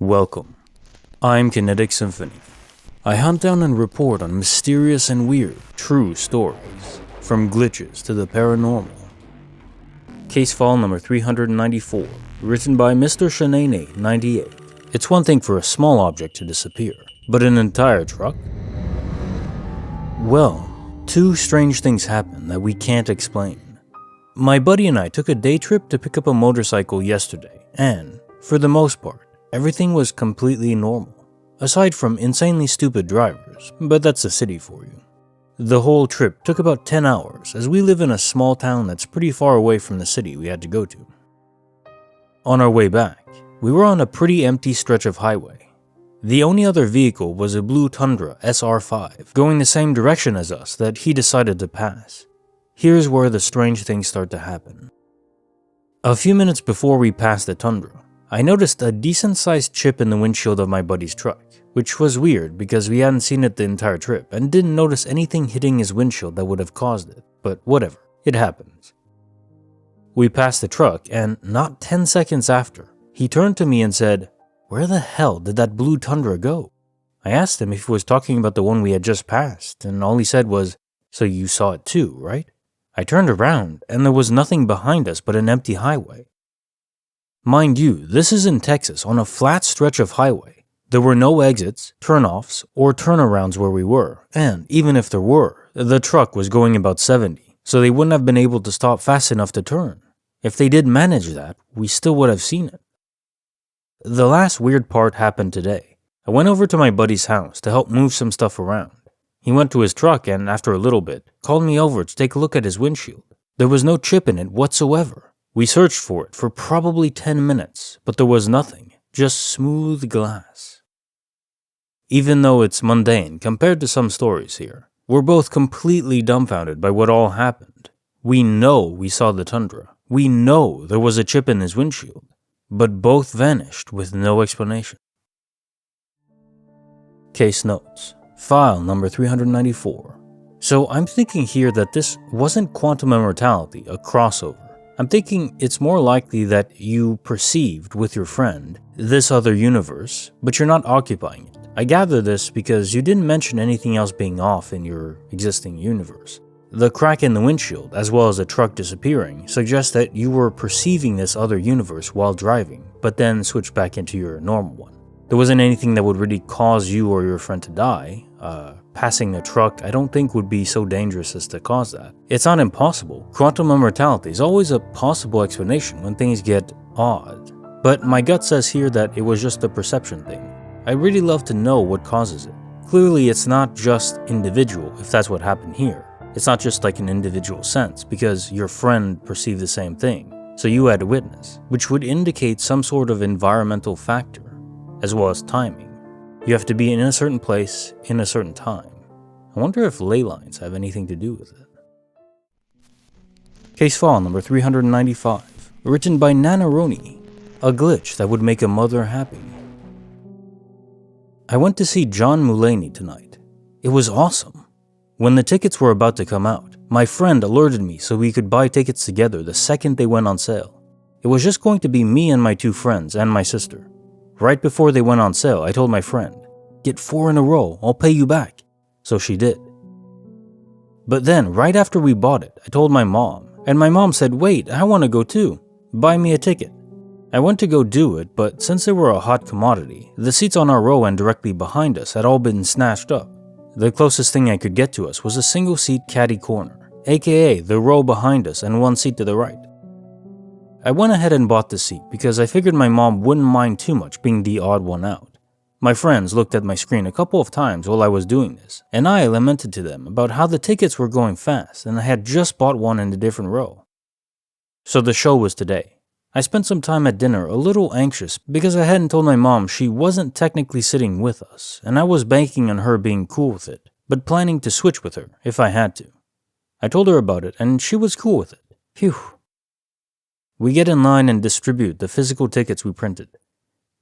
Welcome. I'm Kinetic Symphony. I hunt down and report on mysterious and weird, true stories, from glitches to the paranormal. Case file number 394, written by Mr. Shanane 98. It's one thing for a small object to disappear, but an entire truck? Well, two strange things happen that we can't explain. My buddy and I took a day trip to pick up a motorcycle yesterday, and, for the most part, everything was completely normal, aside from insanely stupid drivers, but that's the city for you. The whole trip took about 10 hours, as we live in a small town that's pretty far away from the city we had to go to. On our way back, we were on a pretty empty stretch of highway. The only other vehicle was a blue Tundra SR5, going the same direction as us that he decided to pass. Here's where the strange things start to happen. A few minutes before we passed the Tundra, I noticed a decent-sized chip in the windshield of my buddy's truck, which was weird because we hadn't seen it the entire trip and didn't notice anything hitting his windshield that would have caused it, but whatever, it happens. We passed the truck and, not 10 seconds after, he turned to me and said, "Where the hell did that blue Tundra go?" I asked him if he was talking about the one we had just passed, and all he said was, "So you saw it too, right?" I turned around and there was nothing behind us but an empty highway. Mind you, this is in Texas on a flat stretch of highway. There were no exits, turnoffs, or turnarounds where we were, and even if there were, the truck was going about 70, so they wouldn't have been able to stop fast enough to turn. If they did manage that, we still would have seen it. The last weird part happened today. I went over to my buddy's house to help move some stuff around. He went to his truck and, after a little bit, called me over to take a look at his windshield. There was no chip in it whatsoever. We searched for it for probably 10 minutes, but there was nothing, just smooth glass. Even though it's mundane compared to some stories here, we're both completely dumbfounded by what all happened. We know we saw the Tundra. We know there was a chip in his windshield, but both vanished with no explanation. Case notes. File number 394. So I'm thinking here that this wasn't quantum immortality, a crossover. I'm thinking it's more likely that you perceived with your friend this other universe, but you're not occupying it. I gather this because you didn't mention anything else being off in your existing universe. The crack in the windshield, as well as the truck disappearing, suggests that you were perceiving this other universe while driving, but then switched back into your normal one. There wasn't anything that would really cause you or your friend to die. Passing a truck I don't think would be so dangerous as to cause that. It's not impossible. Quantum immortality is always a possible explanation when things get odd. But my gut says here that it was just a perception thing. I'd really love to know what causes it. Clearly it's not just individual if that's what happened here. It's not just like an individual sense because your friend perceived the same thing. So you had a witness, which would indicate some sort of environmental factor, as well as timing. You have to be in a certain place, in a certain time. I wonder if ley lines have anything to do with it. Case file number 395, written by Nannerooni, a glitch that would make a mother happy. I went to see John Mulaney tonight. It was awesome. When the tickets were about to come out, my friend alerted me so we could buy tickets together the second they went on sale. It was just going to be me and my two friends and my sister. Right before they went on sale, I told my friend, "Get 4 in a row, I'll pay you back." So she did. But then, right after we bought it, I told my mom, and my mom said, "Wait, I want to go too. Buy me a ticket." I went to go do it, but since they were a hot commodity, the seats on our row and directly behind us had all been snatched up. The closest thing I could get to us was a single-seat caddy corner, aka the row behind us and one seat to the right. I went ahead and bought the seat because I figured my mom wouldn't mind too much being the odd one out. My friends looked at my screen a couple of times while I was doing this, and I lamented to them about how the tickets were going fast and I had just bought one in a different row. So the show was today. I spent some time at dinner a little anxious because I hadn't told my mom she wasn't technically sitting with us, and I was banking on her being cool with it, but planning to switch with her if I had to. I told her about it and she was cool with it. Phew. We get in line and distribute the physical tickets we printed.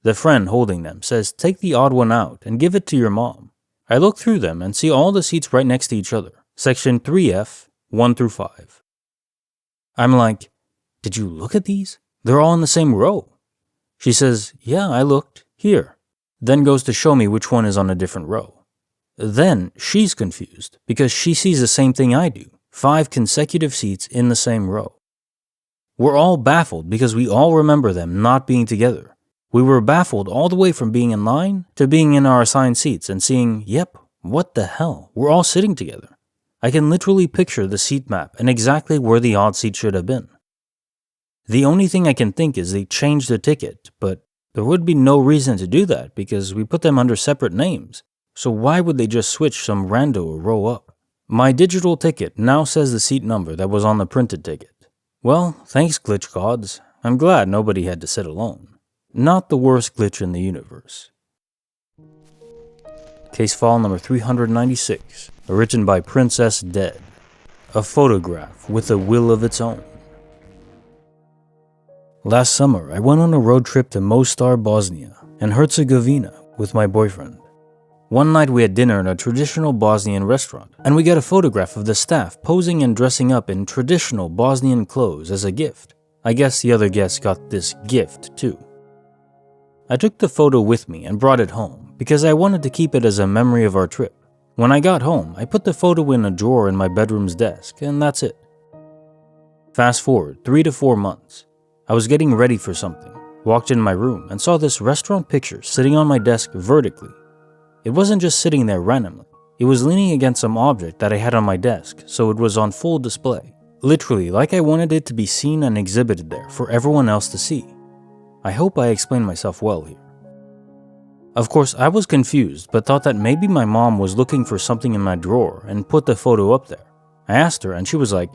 The friend holding them says, "Take the odd one out and give it to your mom." I look through them and see all the seats right next to each other, section 3F, 1 through 5. I'm like, "Did you look at these? They're all in the same row." She says, "Yeah, I looked. Here. Then goes to show me which one is on a different row. Then she's confused because she sees the same thing I do, 5 consecutive seats in the same row. We're all baffled because we all remember them not being together. We were baffled all the way from being in line to being in our assigned seats and seeing, yep, what the hell, we're all sitting together. I can literally picture the seat map and exactly where the odd seat should have been. The only thing I can think is they changed the ticket, but there would be no reason to do that because we put them under separate names. So why would they just switch some rando a row up? My digital ticket now says the seat number that was on the printed ticket. Well, thanks glitch gods. I'm glad nobody had to sit alone. Not the worst glitch in the universe. Case file number 396, written by princessdead. A photograph with a will of its own. Last summer, I went on a road trip to Mostar, Bosnia, and Herzegovina with my boyfriend. One night we had dinner in a traditional Bosnian restaurant, and we got a photograph of the staff posing and dressing up in traditional Bosnian clothes as a gift. I guess the other guests got this gift too. I took the photo with me and brought it home because I wanted to keep it as a memory of our trip. When I got home, I put the photo in a drawer in my bedroom's desk, and that's it. Fast forward 3 to 4 months. I was getting ready for something, walked in my room, and saw this restaurant picture sitting on my desk vertically. It wasn't just sitting there randomly. It was leaning against some object that I had on my desk, so it was on full display. Literally, like I wanted it to be seen and exhibited there for everyone else to see. I hope I explained myself well here. Of course, I was confused, but thought that maybe my mom was looking for something in my drawer and put the photo up there. I asked her, and she was like,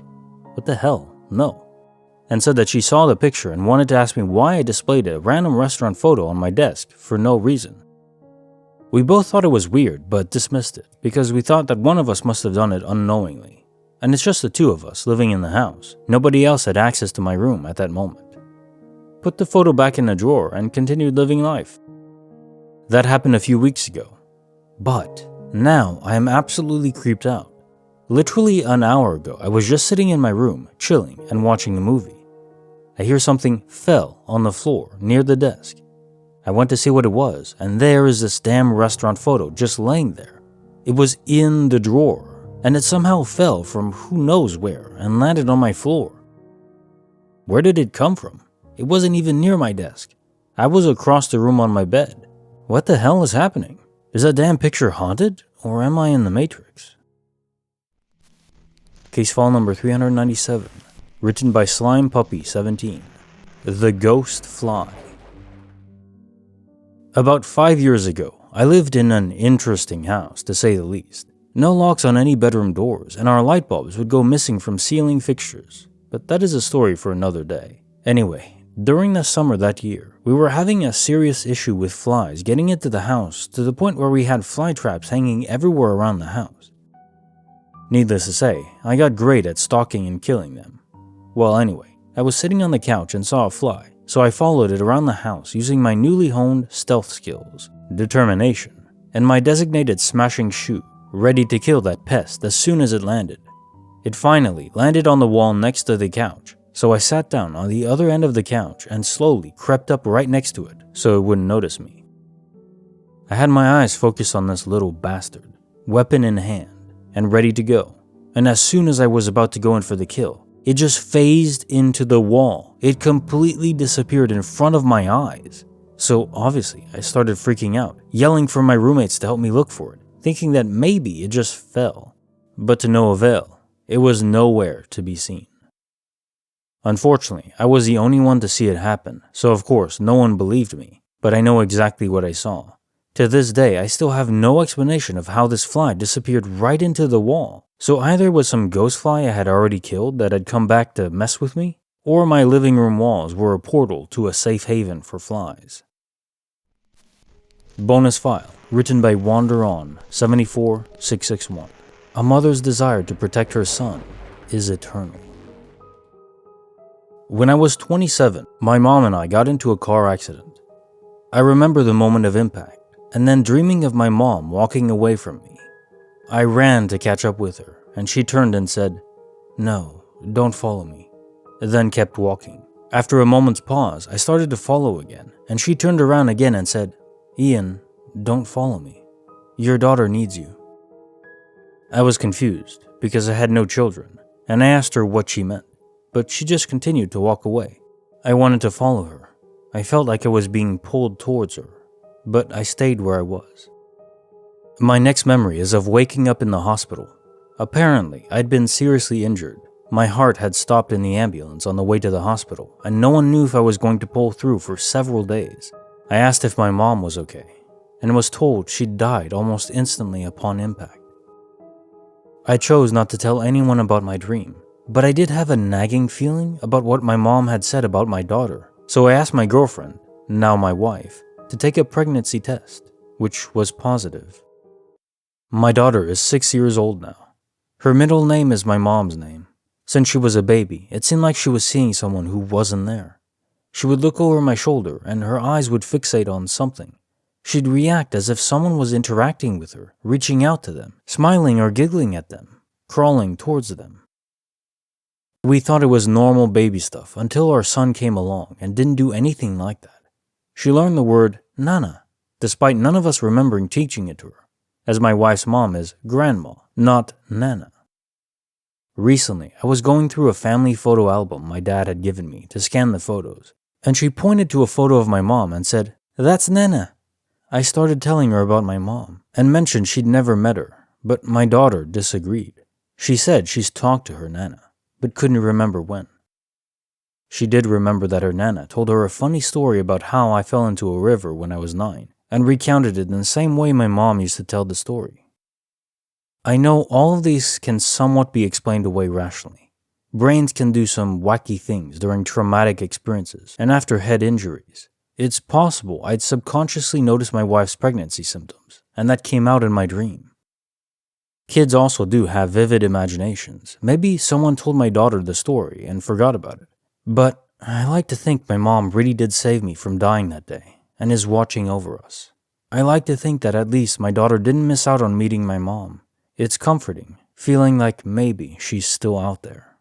"What the hell? No." And said that she saw the picture and wanted to ask me why I displayed a random restaurant photo on my desk for no reason. We both thought it was weird, but dismissed it, because we thought that one of us must have done it unknowingly. And it's just the two of us living in the house. Nobody else had access to my room at that moment. Put the photo back in the drawer and continued living life. That happened a few weeks ago. But now I am absolutely creeped out. Literally an hour ago, I was just sitting in my room, chilling and watching a movie. I hear something fell on the floor near the desk. I went to see what it was, and there is this damn restaurant photo just laying there. It was in the drawer, and it somehow fell from who knows where and landed on my floor. Where did it come from? It wasn't even near my desk. I was across the room on my bed. What the hell is happening? Is that damn picture haunted, or am I in the Matrix? Case file number 397, written by Slime Puppy 17. The Ghost Fly. About 5 years ago, I lived in an interesting house, to say the least. No locks on any bedroom doors, and our light bulbs would go missing from ceiling fixtures. But that is a story for another day. Anyway, during the summer that year, we were having a serious issue with flies getting into the house to the point where we had fly traps hanging everywhere around the house. Needless to say, I got great at stalking and killing them. Well, anyway, I was sitting on the couch and saw a fly, so I followed it around the house using my newly honed stealth skills, determination, and my designated smashing shoe, ready to kill that pest as soon as it landed. It finally landed on the wall next to the couch, so I sat down on the other end of the couch and slowly crept up right next to it so it wouldn't notice me. I had my eyes focused on this little bastard, weapon in hand, and ready to go, and as soon as I was about to go in for the kill, it just phased into the wall. It completely disappeared in front of my eyes. So obviously, I started freaking out, yelling for my roommates to help me look for it, thinking that maybe it just fell. But to no avail, it was nowhere to be seen. Unfortunately, I was the only one to see it happen, so of course no one believed me, but I know exactly what I saw. To this day, I still have no explanation of how this fly disappeared right into the wall. So either it was some ghost fly I had already killed that had come back to mess with me, or my living room walls were a portal to a safe haven for flies. Bonus file, written by WanderOn 74661. A mother's desire to protect her son is eternal. When I was 27, my mom and I got into a car accident. I remember the moment of impact, and then dreaming of my mom walking away from me. I ran to catch up with her, and she turned and said, "No, don't follow me," then kept walking. After a moment's pause, I started to follow again, and she turned around again and said, "Ian, don't follow me. Your daughter needs you." I was confused because I had no children, and I asked her what she meant, but she just continued to walk away. I wanted to follow her. I felt like I was being pulled towards her, but I stayed where I was. My next memory is of waking up in the hospital. Apparently, I'd been seriously injured. My heart had stopped in the ambulance on the way to the hospital, and no one knew if I was going to pull through for several days. I asked if my mom was okay, and was told she'd died almost instantly upon impact. I chose not to tell anyone about my dream, but I did have a nagging feeling about what my mom had said about my daughter, so I asked my girlfriend, now my wife, to take a pregnancy test, which was positive. My daughter is 6 years old now. Her middle name is my mom's name. Since she was a baby, it seemed like she was seeing someone who wasn't there. She would look over my shoulder and her eyes would fixate on something. She'd react as if someone was interacting with her, reaching out to them, smiling or giggling at them, crawling towards them. We thought it was normal baby stuff until our son came along and didn't do anything like that. She learned the word Nana, despite none of us remembering teaching it to her, as my wife's mom is grandma, not Nana. Recently, I was going through a family photo album my dad had given me to scan the photos, and she pointed to a photo of my mom and said, "That's Nana." I started telling her about my mom and mentioned she'd never met her, but my daughter disagreed. She said she's talked to her Nana, but couldn't remember when. She did remember that her Nana told her a funny story about how I fell into a river when I was 9, and recounted it in the same way my mom used to tell the story. I know all of these can somewhat be explained away rationally. Brains can do some wacky things during traumatic experiences and after head injuries. It's possible I'd subconsciously noticed my wife's pregnancy symptoms, and that came out in my dream. Kids also do have vivid imaginations. Maybe someone told my daughter the story and forgot about it. But I like to think my mom really did save me from dying that day and is watching over us. I like to think that at least my daughter didn't miss out on meeting my mom. It's comforting, feeling like maybe she's still out there.